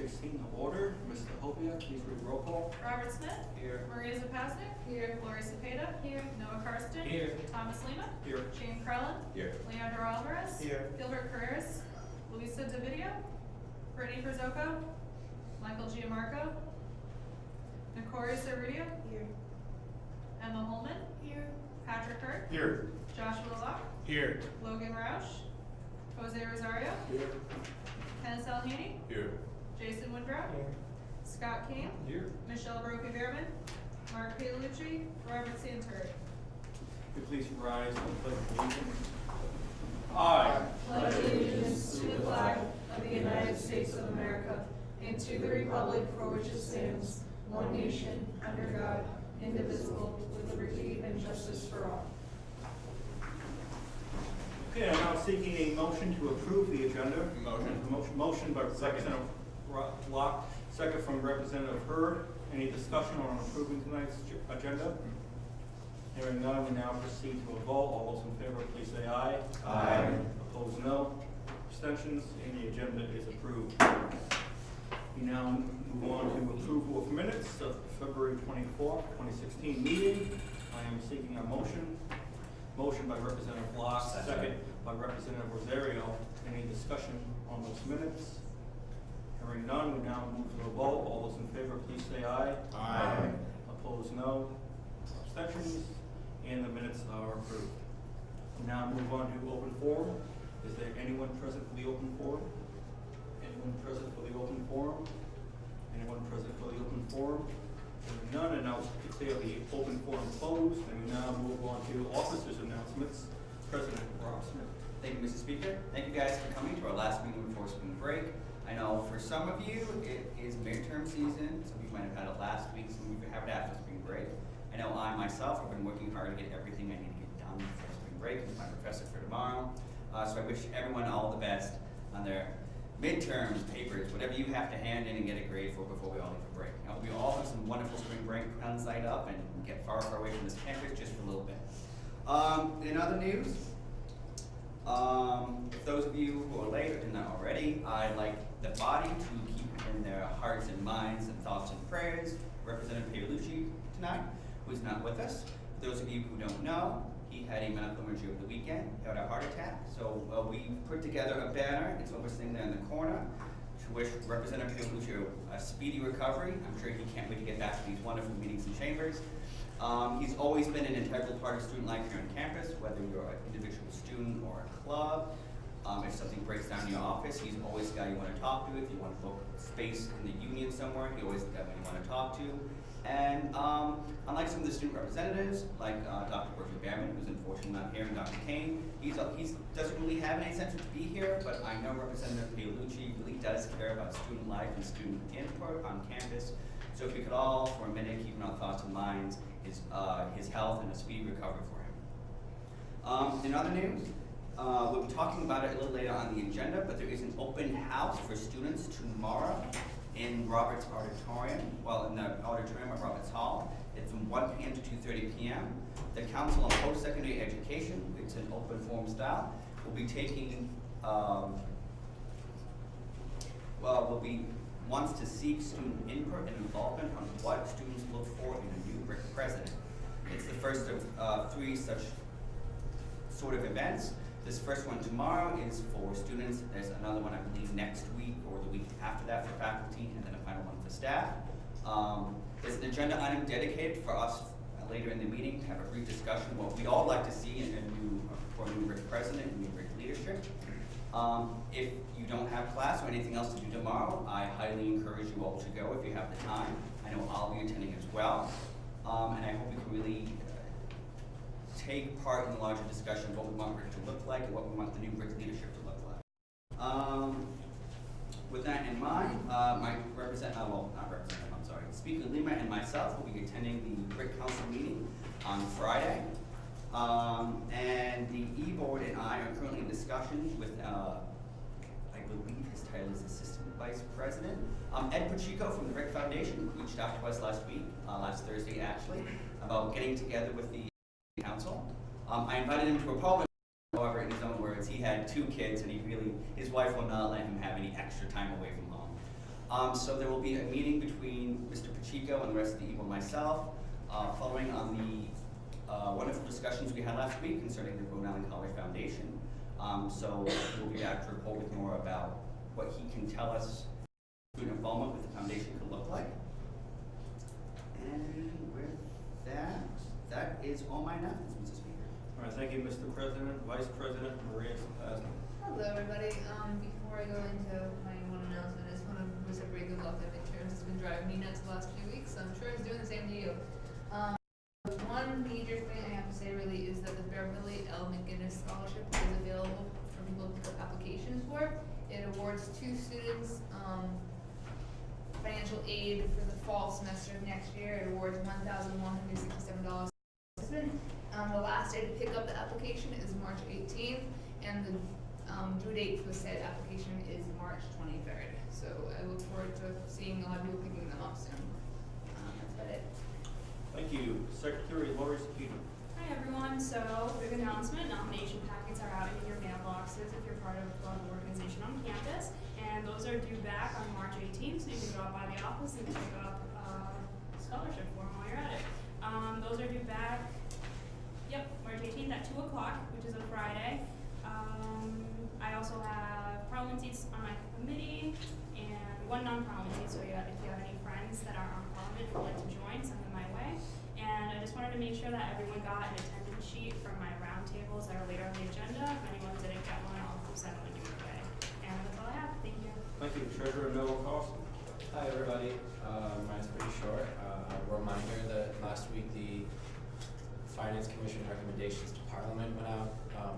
2016 order. Mr. Hopia, please read roll call. Robert Smith. Here. Maria Zapasnik. Here. Laurie Cepeda. Here. Noah Carsten. Here. Thomas Lima. Here. Shane Crellin. Here. Leandro Alvarez. Here. Gilbert Carreras. Luisa DeVidio. Brittany Perzoco. Michael Giamarco. Nicoria Cerrudio. Here. Emma Holman. Here. Patrick Hurd. Here. Joshua Lach. Here. Logan Roush. Jose Rosario. Here. Kenneth Salhini. Here. Jason Woodrow. Scott King. Here. Michelle Brophy-Behrman. Mark Paolucci. Robert Santuri. Could you please rise and pledge allegiance? I Pledge allegiance to the flag of the United States of America and to the republic for which it stands, one nation, under God, indivisible, with liberty and justice for all. Okay, I'm now seeking a motion to approve the agenda. Motion by Representative Lach, second from Representative Hurd. Any discussion on approving tonight's agenda? Hearing none, we now proceed to a vote. All those in favor, please say aye. Aye. Opposed, no. Abstentions, and the agenda is approved. We now move on to approval of minutes of February 24th, 2016 meeting. I am seeking a motion. Motion by Representative Lach, second by Representative Rosario. Any discussion on those minutes? Hearing none, we now move to a vote. All those in favor, please say aye. Aye. Opposed, no. Abstentions, and the minutes are approved. We now move on to open forum. Is there anyone present for the open forum? Anyone present for the open forum? Anyone present for the open forum? Hearing none, and now declare the open forum closed, and we now move on to officers' announcements. President Rob Smith. Thank you, Mr. Speaker. Thank you guys for coming to our last meeting before spring break. I know for some of you, it is midterm season. Some of you might have had it last week, some of you have it after spring break. I know I myself have been working hard to get everything I need to get done before spring break with my professor for tomorrow. So I wish everyone all the best on their midterms, papers, whatever you have to hand in and get a grade for before we all leave for break. I hope you all have some wonderful spring break plans lined up and get far, far away from this campus just for a little bit. In other news, if those of you who are late or did not already, I'd like the body to keep in their hearts and minds and thoughts and prayers Representative Paolucci tonight, who's not with us. For those of you who don't know, he had a medical emergency over the weekend. He had a heart attack. So we put together a banner. It's over sitting there in the corner to wish Representative Paolucci a speedy recovery. I'm sure he can't wait to get back to these wonderful meetings and chambers. He's always been an integral part of student life here on campus, whether you're an individual student or a club. If something breaks down in your office, he's always the guy you want to talk to. If you want to book space in the union somewhere, he's always the guy you want to talk to. And unlike some of the student representatives, like Dr. Brophy-Behrman, who's unfortunately not here, and Dr. Kane, he doesn't really have any incentive to be here, but I know Representative Paolucci really does care about student life and student input on campus. So if we could all, for a minute, keep in our thoughts and minds his health and a speedy recovery for him. In other news, we'll be talking about it a little later on the agenda, but there is an open house for students tomorrow in Roberts Auditorium, in the auditorium of Roberts Hall. It's from 1 p.m. to 2:30 p.m. The Council on Post-Secondary Education, it's an open forum style, will be taking, wants to seek student input and involvement on what students look for in a new BRIC president. It's the first of 3 such sort of events. This first one tomorrow is for students. There's another one, I believe, next week or the week after that for faculty, and then a final one for staff. There's an agenda item dedicated for us later in the meeting to have a brief discussion what we'd all like to see for a new BRIC president and new BRIC leadership. If you don't have class or anything else to do tomorrow, I highly encourage you all to go if you have the time. I know I'll be attending as well. And I hope we can really take part in the larger discussion of what we want BRIC to look like and what we want the new BRIC leadership to look like. With that in mind, Speaker Lima and myself will be attending the BRIC Council meeting on Friday. And the E-Board and I are currently in discussions with, I believe his title is Assistant Vice President, Ed Pacheco from the BRIC Foundation reached out to us last week, last Thursday actually, about getting together with the council. I invited him to a Parliament, however, in his own words, he had 2 kids and his wife will not let him have any extra time away from So there will be a meeting between Mr. Pacheco and the rest of the EVO and myself, following on the wonderful discussions we had last week concerning the Rhode Island College Foundation. So we'll be back to report with more about what he can tell us student involvement with the foundation could look like. And with that, that is all my announcements, Mr. Speaker. All right, thank you, Mr. President. Vice President Maria Zapasnik. Hello, everybody. Before I go into my one announcement, I just want to wish everybody good luck at midterms. It's been driving me nuts the last few weeks, so I'm sure it's doing the same to you. One major thing I have to say really is that the Beverly L. McGinnis Scholarship is available for people to put applications for. It awards 2 students financial aid for the fall semester of next year. It awards $1,167. The last day to pick up the application is March 18th, and the due date for the said application is March 23rd. So I look forward to seeing a lot of people picking them up soon. That's about it. Thank you. Secretary Laurie Cepeda. Hi everyone, so big announcement, nomination packets are out in your mailboxes if you're part of an organization on campus, and those are due back on March 18th, so you can drop by the office and pick up a scholarship form while you're at it. Those are due back, March 18th at 2 o'clock, which is a Friday. I also have Parliament seats on my committee, and 1 non-Parliament seat, so if you have any friends that are on Parliament who would like to join, send them my way. And I just wanted to make sure that everyone got an attendance sheet from my roundtables that are later on the agenda. If anyone didn't get one, I'll send one your way. And that's all I have. Thank you. Thank you. Treasurer Noah Carsten. Hi everybody, mine's pretty short. A reminder that last week the Finance Commission recommendations to Parliament went out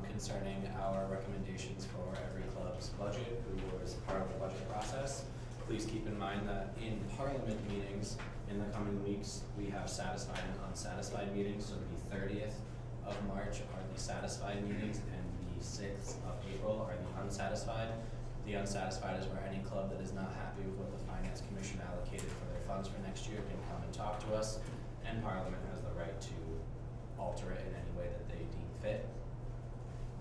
concerning our recommendations for every club's budget who was part of the budget process. Please keep in mind that in Parliament meetings in the coming weeks, we have satisfied and unsatisfied meetings. So the 30th of March are the satisfied meetings and the 6th of April are the unsatisfied. The unsatisfied is where any club that is not happy with what the Finance Commission allocated for their funds for next year can come and talk to us, and Parliament has the right to alter it in any way that they deem fit.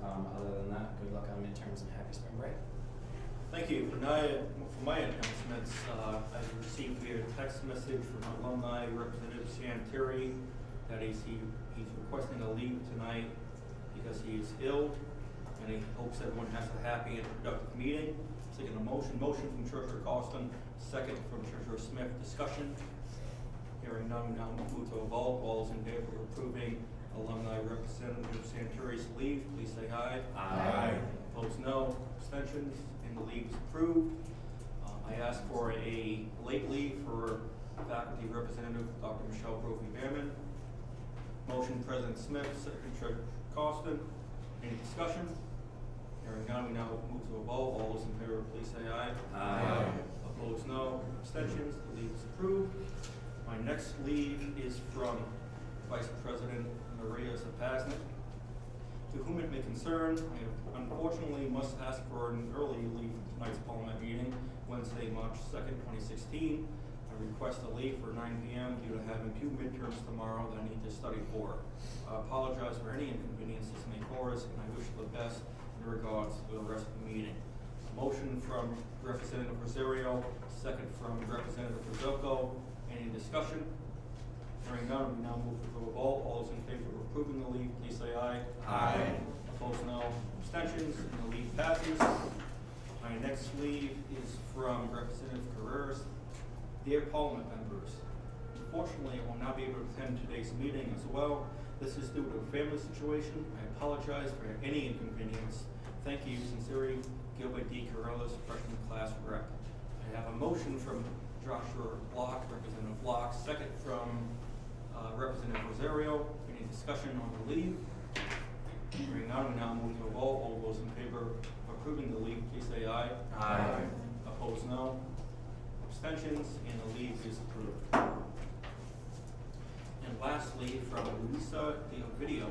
Other than that, good luck on midterms and happy spring break. Thank you. For my announcements, I received via text message from alumni Representative Santeri that he's requesting a leave tonight because he is ill, and he hopes everyone has a happy and productive meeting. Taking a motion from Treasurer Carsten, second from Treasurer Smith. Discussion. Hearing none, we now move to a vote. All those in favor of approving alumni Representative Santeri's leave, please say aye. Aye. Opposed, no. Abstentions, and the leave is approved. I asked for a late leave for Faculty Representative Dr. Michelle Brophy-Behrman. Motion, President Smith, second Treasurer Carsten. Any discussion? Hearing none, we now move to a vote. All those in favor, please say aye. Aye. Opposed, no. Abstentions, the leave is approved. My next leave is from Vice President Maria Zapasnik. To whom it may concern, I unfortunately must ask for an early leave from tonight's Parliament meeting, Wednesday, March 2nd, 2016. I request a leave for 9 p.m. due to having 2 midterms tomorrow that I need to study for. I apologize for any inconvenience this may cause, and I wish the best in regards to the rest of the meeting. A motion from Representative Rosario, second from Representative Rizzoco. Any discussion? Hearing none, we now move to a vote. All those in favor of approving the leave, please say aye. Aye. Opposed, no. Abstentions, and the leave passes. My next leave is from Representative Carreras. Dear Parliament members, unfortunately, I will not be able to attend today's meeting as well. This is due to a family situation. I apologize for any inconvenience. Thank you, sincerely, Gilbert D. Carreras, freshman class rep. I have a motion from Joshua Lach, Representative Lach, second from Representative Rosario. Any discussion on the leave? Hearing none, we now move to a vote. All those in favor of approving the leave, please say aye. Aye. Opposed, no. Abstentions, and the leave is approved. And lastly, from Luisa Video,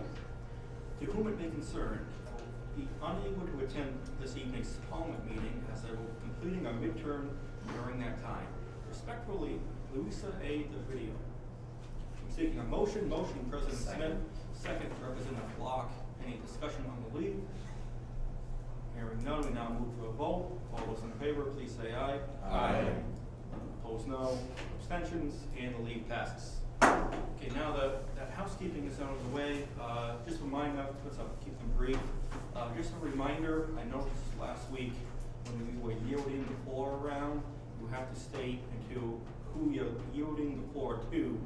to whom it may concern, I will be unable to attend this evening's Parliament meeting as I will be completing a midterm during that time. Respectfully, Luisa A. Video. I'm seeking a motion. President Smith. Second, Representative Lach. Any discussion on the leave? Hearing none, we now move to a vote. All those in favor, please say aye. Aye. Opposed, no. Abstentions, and the leave passes. Okay, now that housekeeping is out of the way, just remind us, keep them brief. Just a reminder, I noticed last week when we were yielding the floor around, you have to state into who you're yielding the floor to.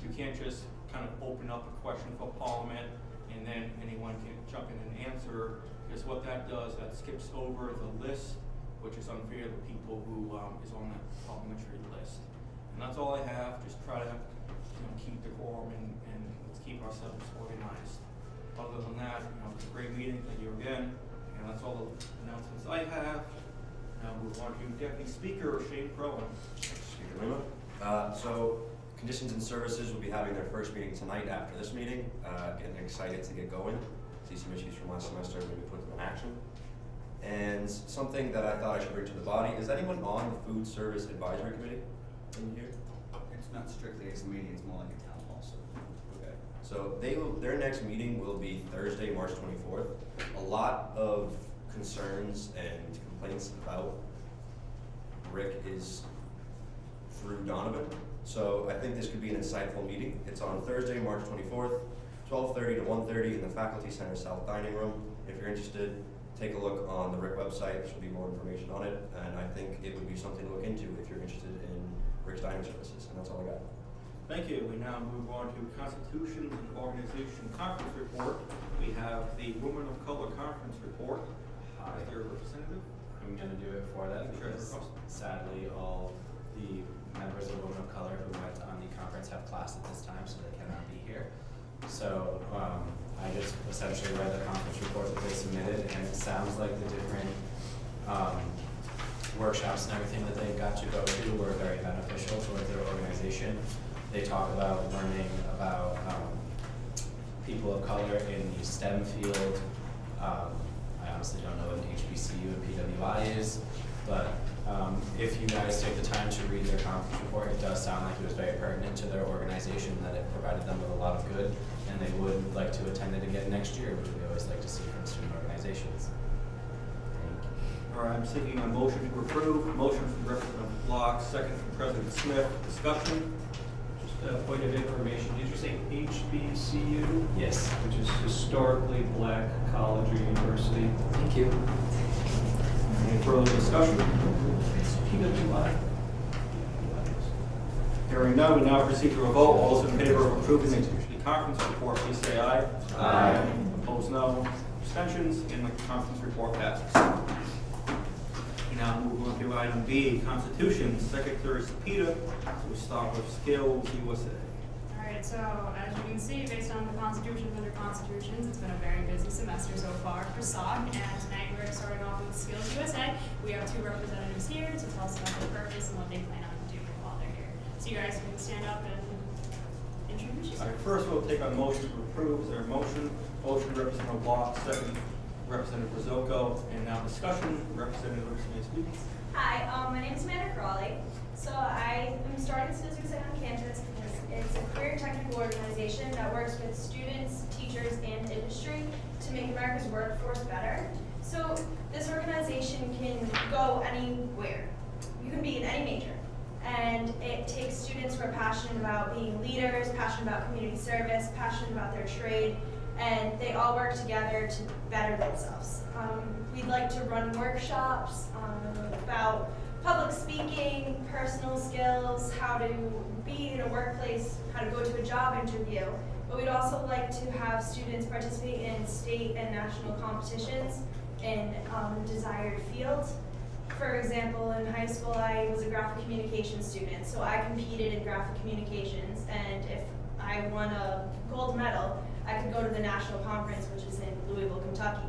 You can't just kind of open up a question for Parliament and then anyone can jump in and answer, because what that does, that skips over the list, which is unfair to people who is on that parliamentary list. And that's all I have. Just try to keep the quorum and let's keep ourselves organized. Other than that, it's a great meeting. Thank you again. And that's all the announcements I have. Now move on to Deputy Speaker Shane Crellin. Speaker Lima. So Conditions and Services will be having their first meeting tonight after this meeting. Getting excited to get going. See some issues from last semester, maybe put them in action. And something that I thought I should bring to the body, is anyone on the Food Service Advisory Committee in here? It's not strictly a meeting, it's more like a town hall, so. Okay. So their next meeting will be Thursday, March 24th. A lot of concerns and complaints about Rick is through Donovan. So I think this could be an insightful meeting. It's on Thursday, March 24th, 12:30 to 1:30 in the Faculty Center South Dining Room. If you're interested, take a look on the Rick website. There should be more information on it. And I think it would be something to look into if you're interested in Rick's dining services. And that's all I got. Thank you. We now move on to Constitution and Organization Conference Report. We have the Women of Color Conference Report. Is there a representative? I'm going to do it for them because sadly all the members of Women of Color who went on the conference have class at this time, so they cannot be here. So I just essentially read the conference report that they submitted, and it sounds like the different workshops and everything that they got to go to were very beneficial towards their organization. They talk about learning about people of color in the STEM field. I honestly don't know what an HBCU and PWI is, but if you guys take the time to read their conference report, it does sound like it was very pertinent to their organization, that it provided them with a lot of good, and they would like to attend it again next year, which we always like to see from student organizations. All right, I'm seeking a motion to approve. Motion from Representative Lach, second from President Smith. Discussion. Just a point of information, did you say HBCU? Yes. Which is Historically Black College or University. Thank you. Any further discussion? PWI. Hearing none, we now proceed to a vote. All those in favor of approving the conference report, please say aye. Aye. Opposed, no. Abstentions, and the conference report passes. We now move on to item B, Constitution, Secretary Cepeda. We start with Skills USA. Alright, so as you can see, based on the constitutions under constitutions, it's been a very busy semester so far for SOC, and tonight we're starting off with Skills USA. We have two representatives here to tell us about their purpose and what they plan on doing while they're here. So you guys can stand up and introduce All yourself. right, first we'll take on motion to approve. Is there a motion? Motion, Representative Lach, second, Representative Rizzoco, and now discussion. Representative may speak. Hi, my name is Amanda Crawley. So I am starting Skills USA on campus because it's a career technical organization that works with students, teachers, and industry to make America's workforce better. So this organization can go anywhere. You can be in any major. And it takes students who are passionate about being leaders, passionate about community service, passionate about their trade, and they all work together to better themselves. We'd like to run workshops about public speaking, personal skills, how to be in a workplace, how to go to a job interview. But we'd also like to have students participate in state and national competitions in desired fields. For example, in high school, I was a graphic communications student, so I competed in graphic communications, and if I won a gold medal, I could go to the national conference, which is in Louisville, Kentucky.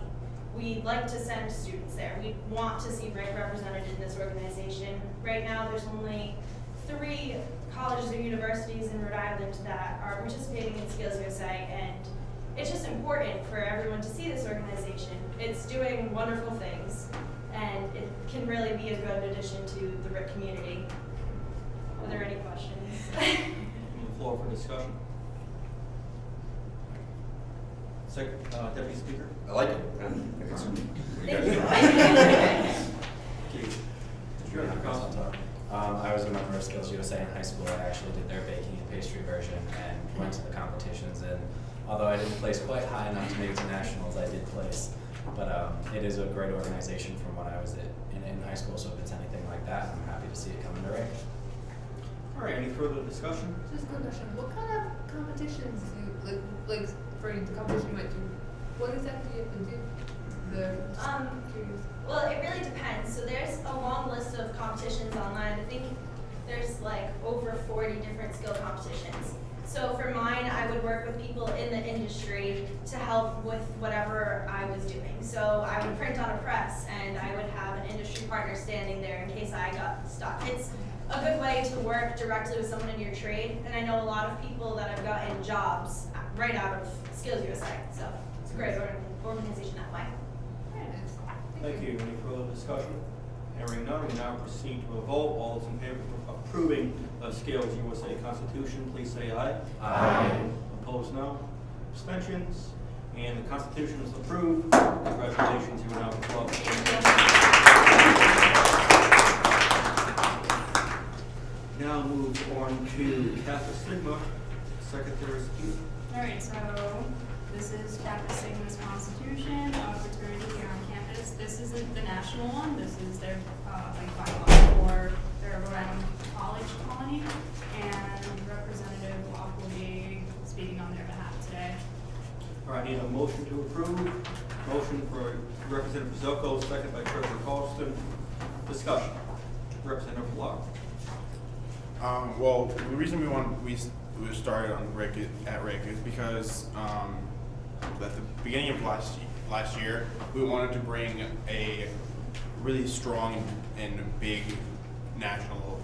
We'd like to send students there. We want to see Rick represented in this organization. Right now, there's only 3 colleges or universities in Rhode Island that are participating in Skills USA, and it's just important for everyone to see this organization. It's doing wonderful things, and it can really be a good addition to the Rick community. Are there any questions? On the floor for discussion. Deputy Speaker. I like it. I think it's Thank you. Sure, Carsten. was a member of Skills USA in high school, I actually did their baking and pastry version and went to the competitions. And although I didn't place quite high enough to make it to nationals, I did place. But it is a great organization from when I was in high school, so if it's anything like that, I'm happy to see it come into Rick. All right, any further discussion? Just a quick question. What kind of competitions do you, like for the competition you went to, what exactly do you have to do? Curious. Well, it really depends. So there's a long list of competitions online. I think there's like over 40 different skill competitions. So for mine, I would work with people in the industry to help with whatever I was doing. So I would print on a press and I would have an industry partner standing there in case I got stuck. It's a good way to work directly with someone in your trade. And I know a lot of people that have gotten jobs right out of Skills USA. So it's a great organization that way. Very nice. Thank you. Any further discussion? Hearing none, we now proceed to a vote. All those in favor of approving the Scales USA Constitution, please say aye. Aye. Opposed, no. Abstentions? And the Constitution is approved. Congratulations, you are now the club. Now move on to Kappa Sigma, Secretary's Key. Alright, so this is Kappa Sigma's Constitution of fraternity here on campus. This isn't the national one, this is their bylaw for their Rhode Island College colony, and Representative Lach will be speaking on their behalf today. All right, I need a motion to approve. Motion for Representative Zocco, second by Treasurer Carsten. Discussion. Representative Lach. Well, the reason we started on Rick at Rick is because at the beginning of last year we wanted to bring a really strong and big national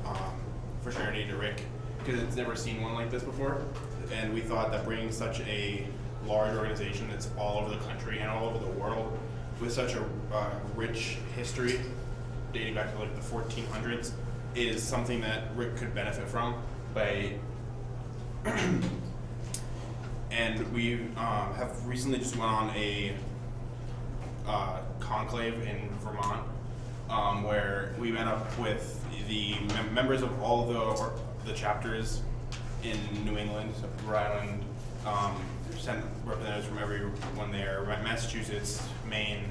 fraternity to Rick because it's never seen one like this before, and we thought that bringing such a large organization that's all over the country and all over the world with such a rich history dating back to like the 1400s is something that Rick could benefit from by and we have recently just went on a conclave in Vermont where we met up with the members of all the chapters in New England, Rhode Island, sent representatives from everyone there, Massachusetts, Maine,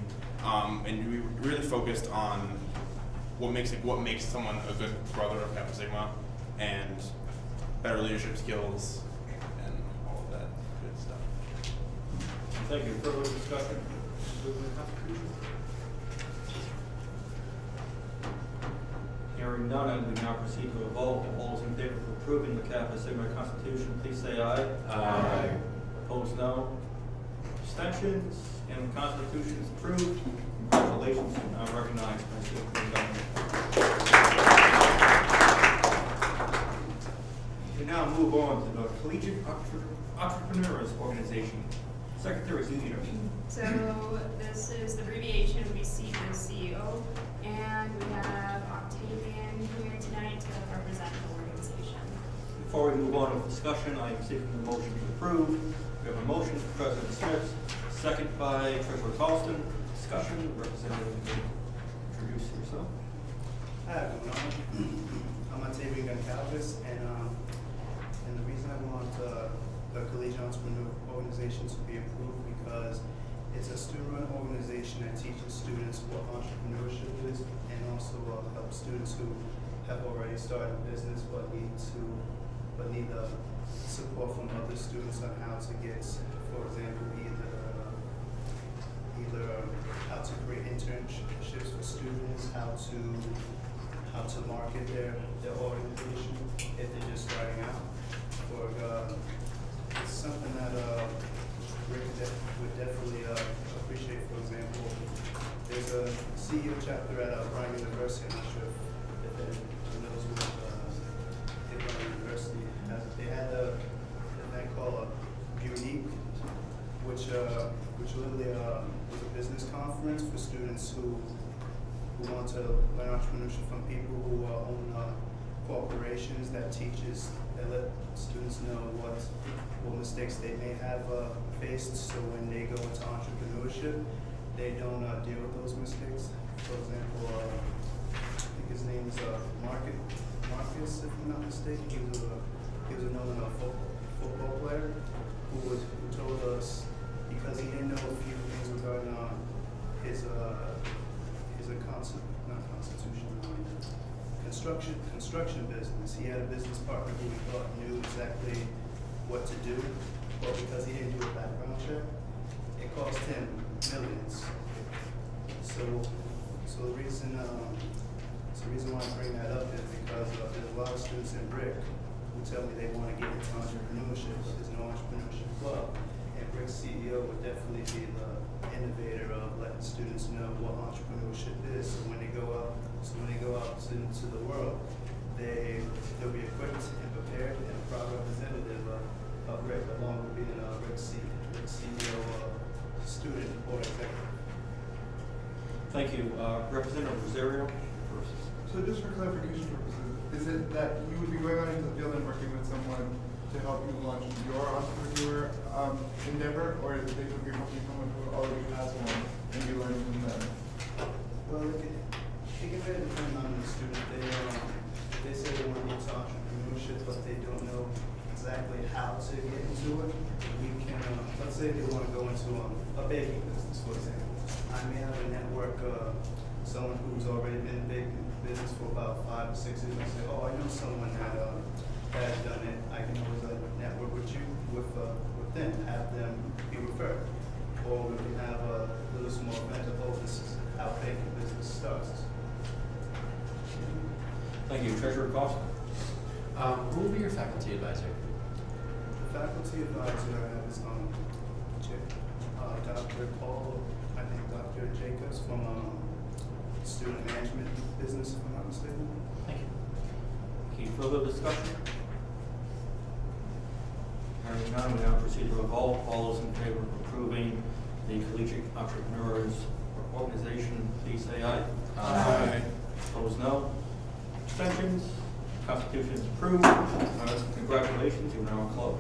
and we really focused on what makes someone a good brother of Kappa Sigma and better leadership skills and all of that good stuff. Thank you. Further discussion? Approving the Constitution? Hearing none, and we now proceed to a vote. All those in favor of approving the Kappa Sigma Constitution, please say aye. Aye. Opposed, no. Abstentions? And the Constitution is approved. Congratulations, you are now recognized by the Supreme Government. We now move on to the Collegiate Entrepreneurs Organization. Secretary Leader. So this is the abbreviation we see as CEO, and we have Octavian here tonight to represent the organization. Before we move on with discussion, I am seeking a motion to approve. We have a motion from President Smith, second by Treasurer Carsten. Discussion, Representative, introduce yourself. Hi everyone, I'm Octavian Goncalves, and the reason I want the Collegiate Entrepreneur Organization to be approved because it's a student-run organization that teaches students what entrepreneurship is, and also helps students who have already started a business but need the support from other students on how to get, for example, either how to create internships for students, how to market their organization if they're just starting out. Or it's something that Rick would definitely appreciate. For example, there's a CEO chapter at Brown University. I'm not sure if anyone knows what Brown University has. They had an event called Unique, which literally was a business conference for students who want to learn entrepreneurship from people who own corporations that let students know what mistakes they may have faced, so when they go into entrepreneurship, they don't deal with those mistakes. For example, I think his name's Marcus, if I'm not mistaken. He was a known football player who told us, because he didn't know a few things regarding his construction business. He had a business partner who he thought knew exactly what to do, but because he didn't do a background check, it cost him millions. So the reason why I bring that up is because there's a lot of students in BRIC who tell me they want to get into entrepreneurship, but there's no entrepreneurship club. And BRIC's CEO would definitely be the innovator of letting students know what entrepreneurship is. So when they go out into the world, they'll be equipped and prepared and a proud representative of BRIC, along with being a BRIC CEO, student or executive. Thank you. Representative Rosario first. So just for clarification purposes, is it that you would be going out into the field and working with someone to help you launch your entrepreneur endeavor, or is it they would be helping someone who already has one and you learn from them? Well, it can really depend on the student. They say they want to get into entrepreneurship, but they don't know exactly how to get into it. We can, let's say they want to go into a baking business, for example. I may have a network, someone who's already been in baking business for about 5 or 6 years. I say, oh, I know someone that has done it. I can always network with them, have them be referred. Or we can have a little small event of opens how baking business starts. Thank you. Treasurer Carsten. Who will be your faculty advisor? The faculty advisor I have is Dr. Paul, I think Dr. Jacobs from student management business, if I'm not mistaken. Thank you. Any further discussion? Hearing none, we now proceed to a vote. All those in favor of approving the Collegiate Entrepreneurs Organization, please say aye. Aye. Opposed, no. Abstentions? Constitution is approved. Congratulations, you're now a club.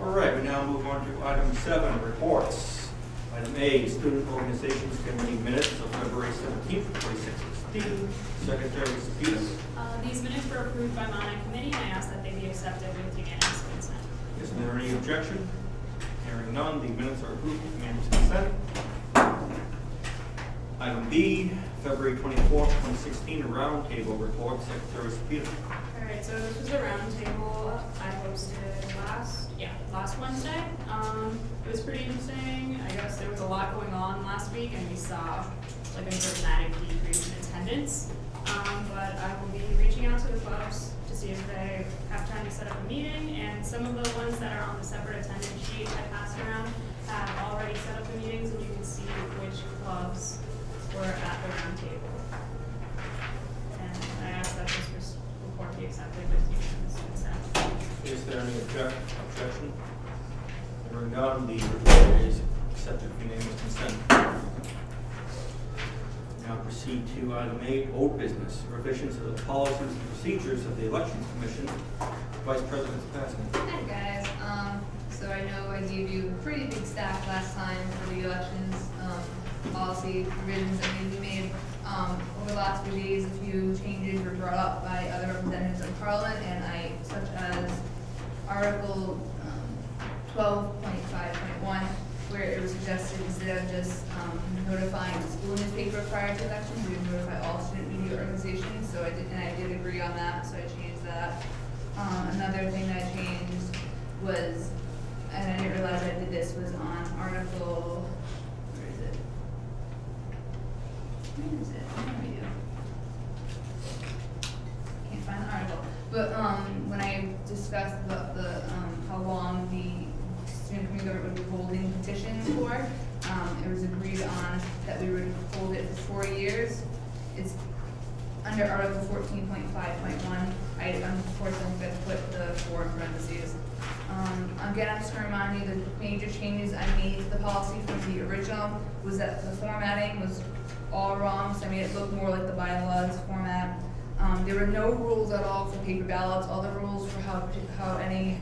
All right, we now move on to item 7, reports. Item A, Student Organizations Committee minutes of February 17th, 2016. Secretary Cepeda. These minutes were approved by my committee, and I ask that they be accepted with unanimous consent. Is there any objection? Hearing none, the minutes are approved with unanimous consent. Item B, February 24th, 2016, roundtable report. Secretary Cepeda. All right, so this was a roundtable I hosted last Wednesday. It was pretty interesting. I guess there was a lot going on last week, and we saw like a dramatic decrease in attendance. But I will be reaching out to the clubs to see if they have time to set up a meeting, and some of the ones that are on the separate attendance sheet I passed around have already set up the meetings, and you can see which clubs were at the roundtable. And I ask that this report be accepted with unanimous consent. Is there any objection? Hearing none, the report is accepted with unanimous consent. Now proceed to item 8, old business, revisions of the policies and procedures of the Elections Commission. Vice President Zapasnik. Hi guys, so I know I gave you a pretty big stack last time for the elections policy revisions that we made. Over the last few days, a few changes were brought up by other representatives of Parliament, and such as Article 12.5.1, where it was suggested instead of just notifying the school newspaper prior to elections, we would notify all student media organizations. So I did agree on that, so I changed that. Another thing that I changed was, and I didn't realize I did this, was on Article, where is it? What did we do? Can't find the article. But when I discussed the how long the student community government would be holding petitions for, it was agreed on that we would hold it for 4 years. It's under Article 14.5.1. I unfortunately got to put the 4 in parentheses. Again, I'm just going to remind you the major changes I made to the policy from the original was that the formatting was all wrong, so I made it look more like the bylaws format. There were no rules at all for paper ballots. All the rules for how any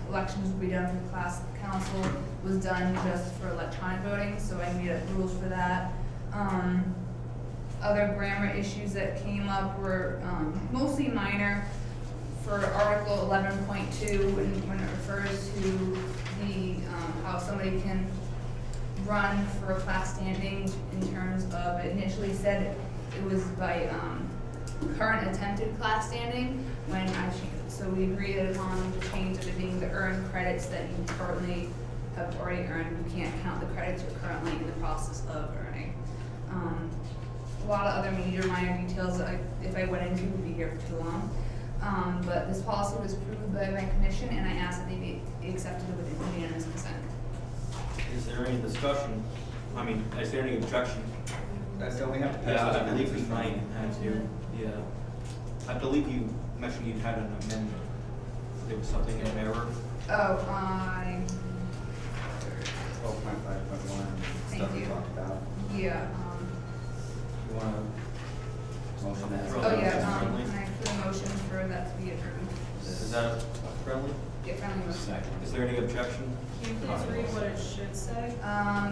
elections would be done for the class council was done just for electronic voting, so I made up rules for that. Other grammar issues that came up were mostly minor. For Article 11.2, when it refers to the how somebody can run for a class standing in terms of, it initially said it was by current attempted class standing, when I changed, so we agreed upon the change of it being the earned credits that you currently have already earned. You can't count the credits you're currently in the process of earning. A lot of other major minor details that if I went into would be here for too long. But this policy was approved by my commission, and I asked that they be accepted with unanimous consent. Is there any discussion? I mean, is there any objection? Don't we have to pass Yeah, this I believe amendment we might have to, yeah. I believe you mentioned you had an amendment. There was something in error. Oh, 12.5.1, Thank stuff we you. talked about. yeah, You wanna? Motion as. oh yeah, Friendly. can I put a motion for that to be approved? Is that friendly? Yeah, friendly motion. Second. Is there any objection? Can you please read what it should say? On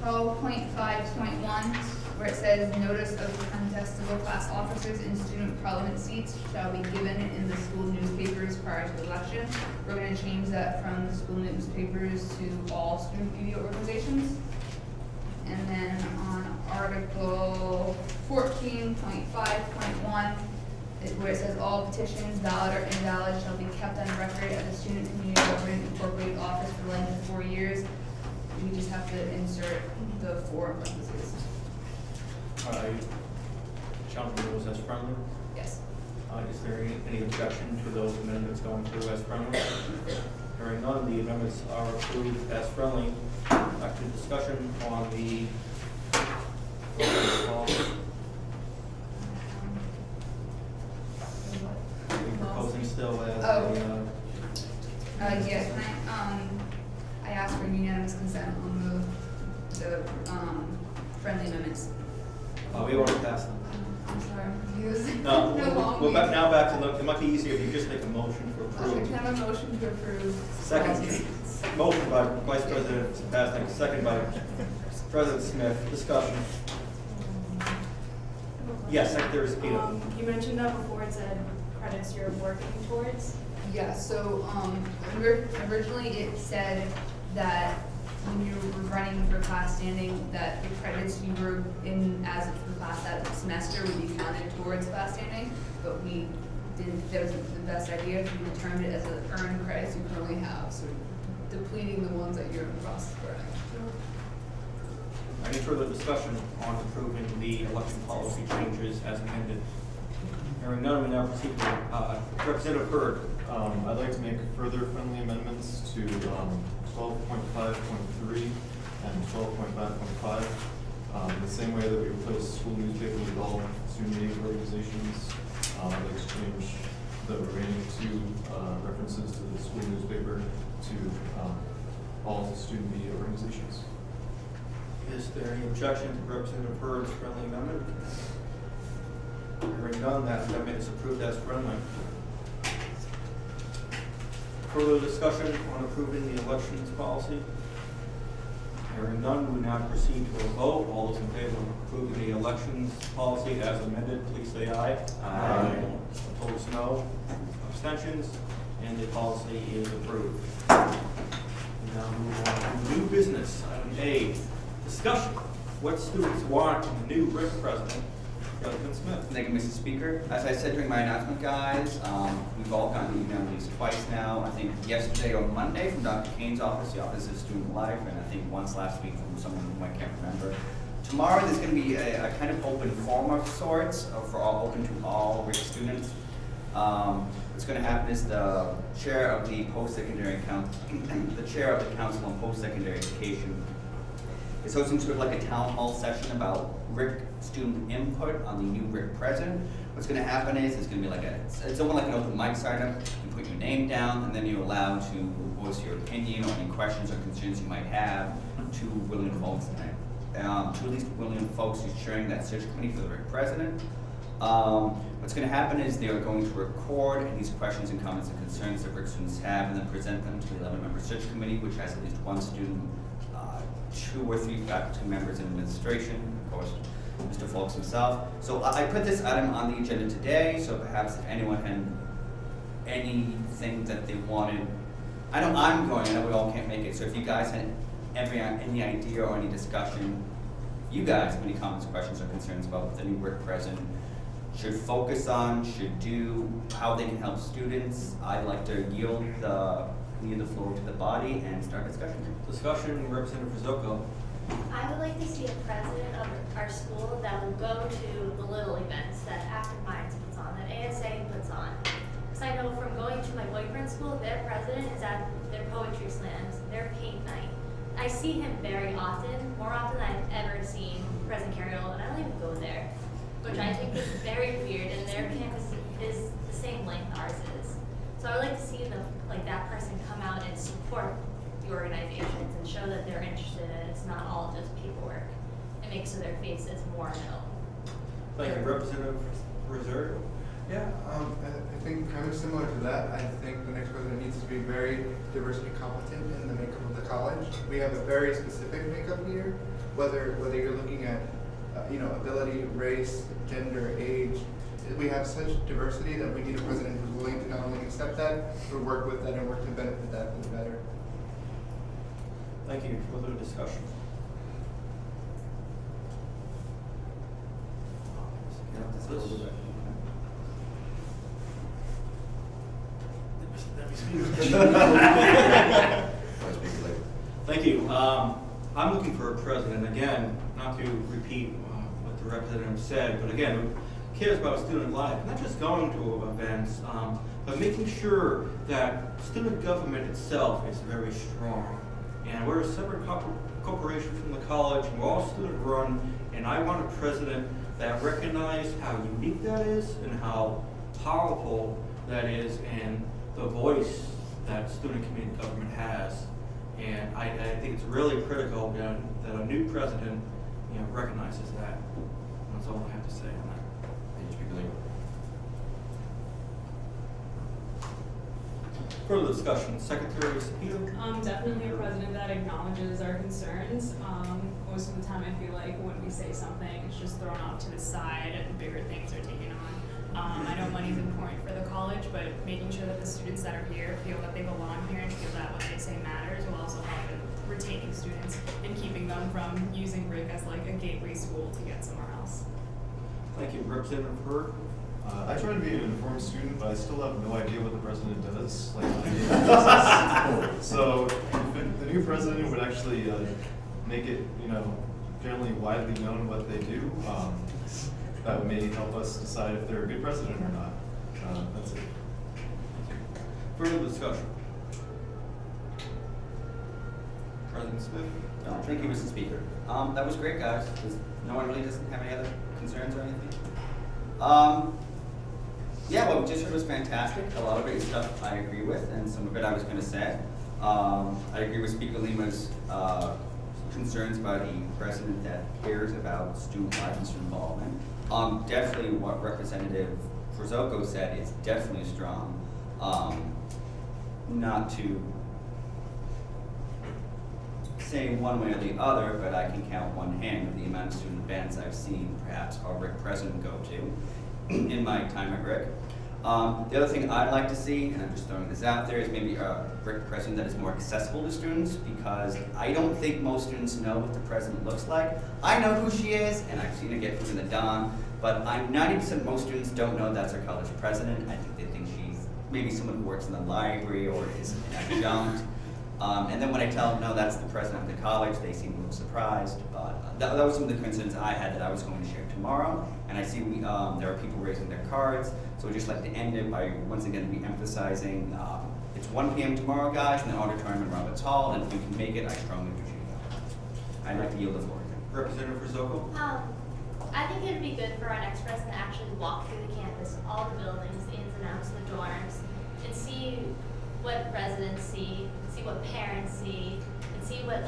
12.5.1, where it says notice of contestable class officers and student parliament seats shall be given in the school newspapers prior to the election. We're gonna change that from the school newspapers to all student media organizations. And then on Article 14.5.1, where it says all petitions, valid or invalid, shall be kept on record at the Student Community Government Incorporated office for the length of 4 years. We just have to insert the 4 parentheses. Challenge rules as friendly. Yes. Is there any objection to those amendments going through as friendly? Hearing none, the amendments are approved as friendly. Back to discussion on the are you proposing still as Yes, I asked for unanimous consent on the friendly amendments. we already passed them. I'm sorry, I'm confused. No, They're long we're back, meetings. now back to look, it might be easier if you just make a motion for Okay, approval. can I have a motion to approve? Second. policies? Motion by Vice President Zapasnik, second by President Smith. Discussion. Yes, there's 8 of them. You mentioned that before, it said credits you're working towards. Yeah, so, originally it said that when you were running for class standing, that the credits you were in as of the class that semester would be counted towards class standing, but we didn't, that was the best idea, we determined it as an earned credits you currently have, so depleting the ones that you're in the process of earning. Any further discussion on approving the election policy changes as amended? Hearing none, we now proceed to Representative Byrd. I'd like to make further friendly amendments to 12.5.3 and 12.5.5. The same way that we replace school newspaper with all student media organizations, I'd like to change the remaining 2 references to the school newspaper to all student media organizations. Is there any objection to Representative Byrd's friendly amendment? Hearing none, that amendment is approved as friendly. Further discussion on approving the elections policy? Hearing none, we now proceed to a vote. All those in favor of approving the elections policy as amended, please say aye. Aye. Opposed, no. Abstentions, and the policy is approved. We now move on to new business. Item A, discussion. What students want a new RIC president? President Smith. Thank you, Mr. Speaker. As I said during my announcement, guys, we've all gotten email at least twice now. I think yesterday or Monday from Dr. Kane's office, the Office of Student Life, and I think once last week from someone whom I can't remember. Tomorrow there's going to be a kind of open forum of sorts open to all RIC students. What's going to happen is the chair of the post-secondary the chair of the Council on Post-Secondary Education is hosting sort of like a town hall session about RIC student input on the new RIC president. What's going to happen is it's going to be like it's almost like an open mic sign up. You put your name down, and then you're allowed to voice your opinion or any questions or concerns you might have to willing folks tonight. To at least willing folks who's chairing that search committee for the RIC president. What's going to happen is they are going to record these questions and comments and concerns that RIC students have and then present them to the 11-member search committee, which has at least one student, 2 or 3 faculty members in administration, of course, Mr. Folks himself. So I put this item on the agenda today, so perhaps if anyone had anything that they wanted, I know we all can't make it, so if you guys had any idea or any discussion, you guys have any comments, questions, or concerns about what the new RIC president should focus on, should do, how they can help students, I'd like to yield the floor to the body and start discussion. Discussion, Representative Rizzuto. I would like to see a president of our school that will go to the little events that Active Minds puts on, that ASA puts on. Because I know from going to my boyfriend's school, their president is at their poetry slams, their paint night. I see him very often, more often than I've ever seen President Carriol, and I don't even go there, which I think is very weird, and their campus is the same length ours is. So I would like to see that person come out and support the organizations and show that they're interested and it's not all just paperwork. It makes their faces more known. Thank you, Representative Rosario. Yeah, I think kind of similar to that. I think the next president needs to be very diversity competent in the makeup of the college. We have a very specific makeup here, whether you're looking at ability, race, gender, age. We have such diversity that we need a president who's willing to not only accept that, but work with that and work to benefit that for the better. Thank you. Further discussion. Thank you. I'm looking for a president, again, not to repeat what the representative said, but again, who cares about student life, not just going to events, but making sure that student government itself is very strong. And we're a separate corporation from the college, we're all student run, and I want a president that recognizes how unique that is and how powerful that is and the voice that student community government has. And I think it's really critical that a new president recognizes that. That's all I have to say on that. Further discussion, Secretary Cepeda. Definitely a president that acknowledges our concerns. Most of the time I feel like when we say something, it's just thrown off to the side and bigger things are taken on. I know money is important for the college, but making sure that the students that are here feel that they belong here and feel that what they say matters will also help in retaining students and keeping them from using RIC as like a gateway school to get somewhere else. Thank you. Representative Hurd. I try to be an informed student, but I still have no idea what the president does. Like, on a daily basis. So if the new president would actually make it, generally widely known what they do, that may help us decide if they're a good president or not. That's it. Further discussion. President Smith. No, thank you, Mr. Speaker. That was great, guys. No one really doesn't have any other concerns or anything? Yeah, what we just heard was fantastic. A lot of it is stuff I agree with, and some of it I was going to say. I agree with Speaker Lima's concerns about a president that cares about student life and student involvement. Definitely what Representative Rizzuto said is definitely strong. Not to say one way or the other, but I can count one hand of the amount of student events I've seen perhaps our RIC president go to in my time at RIC. The other thing I'd like to see, and I'm just throwing this out there, is maybe a RIC president that is more accessible to students, because I don't think most students know what the president looks like. I know who she is, and I've seen her get food in the Don, but 90% most students don't know that's our college president. I think they think she's maybe someone who works in the library or is an adjunct. And then when I tell them, no, that's the president of the college, they seem a little surprised. But that was some of the concerns I had that I was going to share tomorrow. And I see there are people raising their cards. So I'd just like to end it by once again re-emphasizing it's 1 p.m. tomorrow, guys, in the auditorium in Roberts Hall. And if you can make it, I strongly appreciate that. I'd like to yield the floor. Representative Rizzuto. I think it would be good for our next president to actually walk through the campus, all the buildings, the ins and outs, the dorms, and see what residents see what parents see, and see what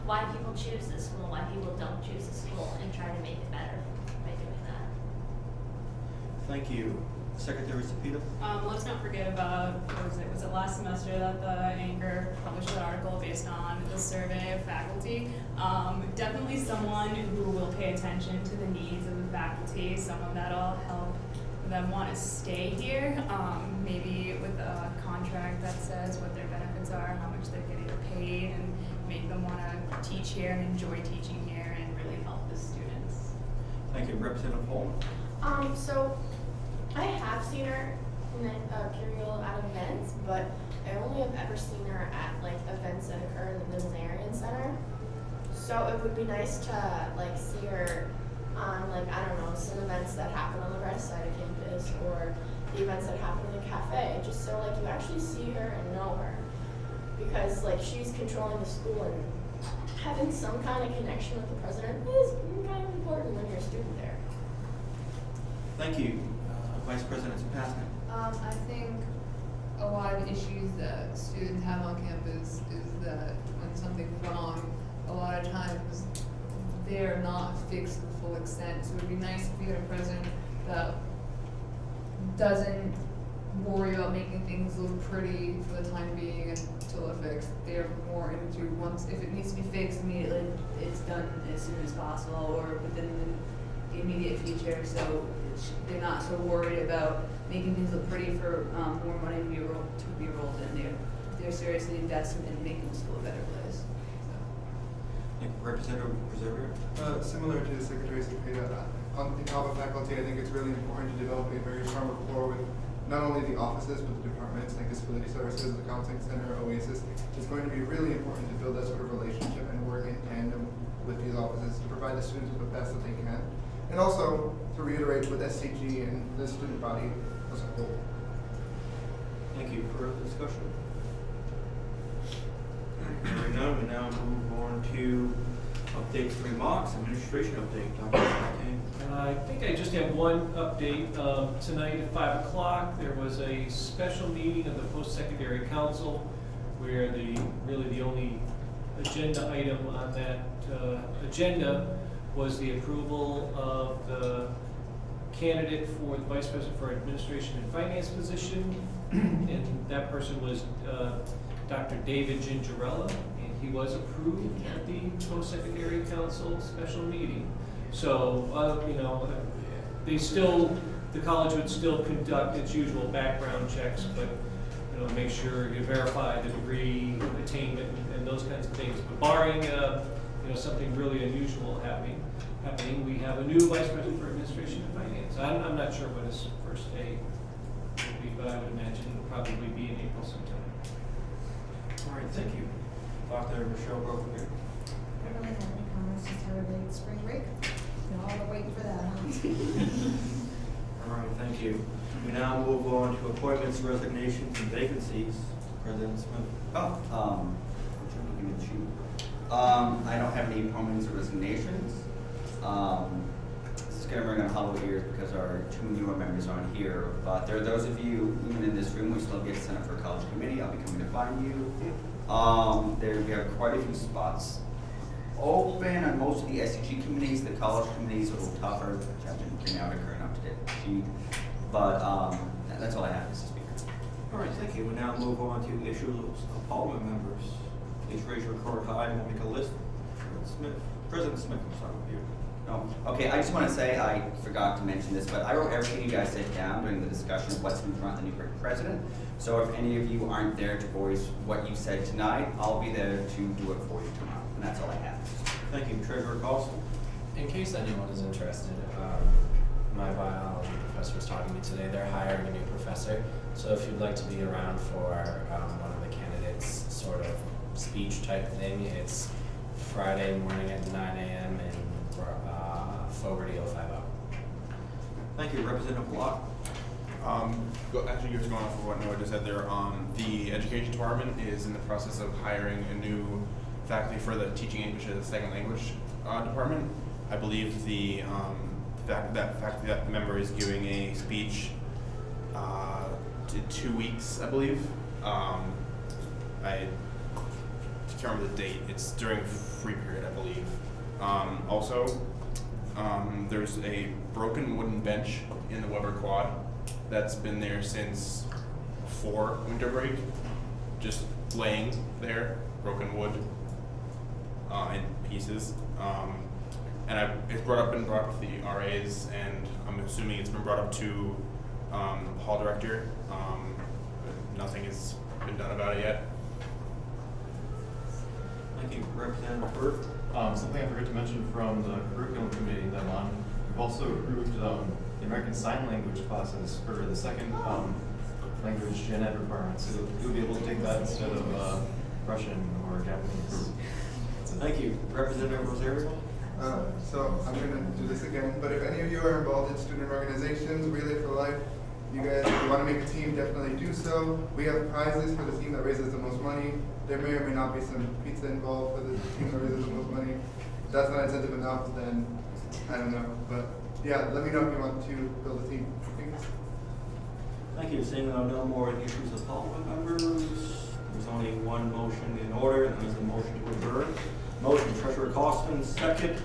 why people choose this school, why people don't choose the school, and try to make it better by doing that. Thank you. Secretary Cepeda? Let's not forget about, was it last semester that the Anchor published an article based on the survey of faculty? Definitely someone who will pay attention to the needs of the faculty, someone that'll help them want to stay here, maybe with a contract that says what their benefits are, how much they're getting paid, and make them want to teach here and enjoy teaching here and really help the students. Thank you. Representative Holman? So I have seen her in Curiel at events, but I only have ever seen her at like events that occur in the Millenarian Center. So it would be nice to like see her on like, I don't know, some events that happen on the right side of campus or the events that happen in the cafe, just so like you actually see her and know her. Because like she's controlling the school and having some kind of connection with the president is kind of important when you're a student there. Thank you. Vice President Zapasnik? I think a lot of issues that students have on campus is that when something's wrong, a lot of times they're not fixed to the full extent. So it would be nice if we had a president that doesn't worry about making things look pretty for the time being until they're fixed. They're more into once, if it needs to be fixed immediately, it's done as soon as possible or within the immediate future. So they're not so worried about making things look pretty for more money to be rolled in. They're seriously invested in making the school a better place. Thank you. Representative Rosario? Similar to Secretary Cepeda, on behalf of faculty, I think it's really important to develop a very strong rapport with not only the offices, but the departments like disability services, the counseling center, OASIS. It's going to be really important to build that sort of relationship and work in tandem with these offices to provide the students with the best that they can. And also to reiterate with SCG and the student body as a whole. Thank you. Further discussion? Hearing none, we now move on to updates, remarks, administration update. Dr. Carsten? I think I just have one update. Tonight at 5 o'clock, there was a special meeting of the Post-Secondary Council where really the only agenda item on that agenda was the approval of the candidate for the Vice President for Administration and Finance position. And that person was Dr. David Gingerella, and he was approved at the Post-Secondary Council special meeting. So, the college would still conduct its usual background checks, but, make sure you verify the degree attainment and those kinds of things. But barring, something really unusual happening, we have a new Vice President for Administration and Finance. I'm not sure what his first day will be, but I would imagine it'll probably be in April sometime. All right, thank you. Dr. Michelle Brogan? I don't really have any comments, just have a big spring break. Y'all are waiting for that, huh? All right, thank you. We now move on to appointments, resignations, and vacancies. President Smith? I don't have any appointments or resignations. This is going to ring on hollow ears because our two newer members aren't here. But there are those of you, even in this room, who still get sent up for a college committee. I'll be coming to find you. We have quite a few spots open on most of the SCG committees. The college committees are a little tougher, which I've been bringing out a current up-to-date sheet. But that's all I have, Mr. Speaker. All right, thank you. We now move on to issues of Parliament members. Please raise your card high and we'll make a list. President Smith, we'll start with you. No. Okay, I just want to say, I forgot to mention this, but I wrote everything you guys said down during the discussion of what's in front of the new president. So if any of you aren't there to voice what you said tonight, I'll be there to do it for you tomorrow. And that's all I have. Thank you. Treasurer Carsten? In case anyone is interested, my biology professor was talking to me today. They're hiring a new professor. So if you'd like to be around for one of the candidates' sort of speech type thing, it's Friday morning at 9 a.m. in Fogarty 050. Thank you. Representative Lach? Actually, just going off of what Noah just said there, the education department is in the process of hiring a new faculty for the teaching English as a second language department. I believe that member is giving a speech in 2 weeks, I believe. I can't remember the date. It's during free period, I believe. Also, there's a broken wooden bench in the Weber quad that's been there since before winter break, just laying there, broken wood in pieces. And it's been brought up to the RAs, and I'm assuming it's been brought up to hall director. But nothing has been done about it yet. Thank you. Representative Byrd? Something I forgot to mention from the curriculum committee that I'm on, we've also approved the American Sign Language classes for the second language gen ed requirement, so you'll be able to take that instead of Russian or Japanese. Thank you. Representative Rosario? So I'm gonna do this again, but if any of you are involved in student organizations, Relay for Life, you guys, if you want to make a team, definitely do so. We have prizes for the team that raises the most money. There may or may not be some pizza involved for the team that raises the most money. If that's not incentive enough, then I don't know. But yeah, let me know if you want to build a team. Thanks. Thank you. Seeing no more issues of Parliament members, there's only one motion in order, and there's a motion to adjourn. Motion, Treasurer Carsten, second.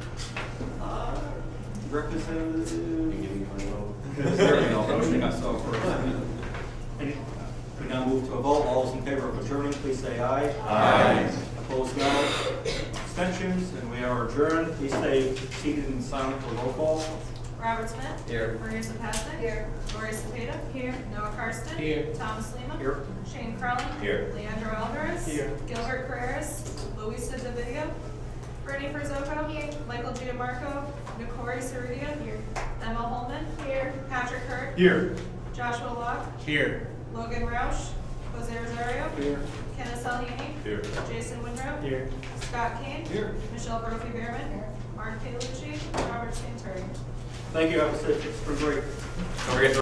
Representative. There we go. I think I saw it first. We now move to a vote. All those in favor of adjourning, please say aye. Aye. Opposed, no. Abstentions, and we are adjourned. Please stay seated and silent for roll call. Robert Smith. Here. Maria Zapasnik. Here. Laurie Cepeda. Here. Noah Carsten. Here. Thomas Lima. Here. Shane Crellin. Here. Leandro Alvarez. Here. Gilbert Carreras. Luisa DeVidio. Brittany Frizzoco. Here. Michael Giamarco. Nicori Cerrutia. Here. Emma Holman. Here. Patrick Hurd. Here. Joshua Lach. Here. Logan Roush. Jose Rosario. Here. Kenneth Salhini. Here. Jason Winrow. Here. Scott Kane. Here. Michelle Brophy-Behrman. Mark Paolucci. Robert Santeri. Thank you. Have a safe spring break. Don't forget to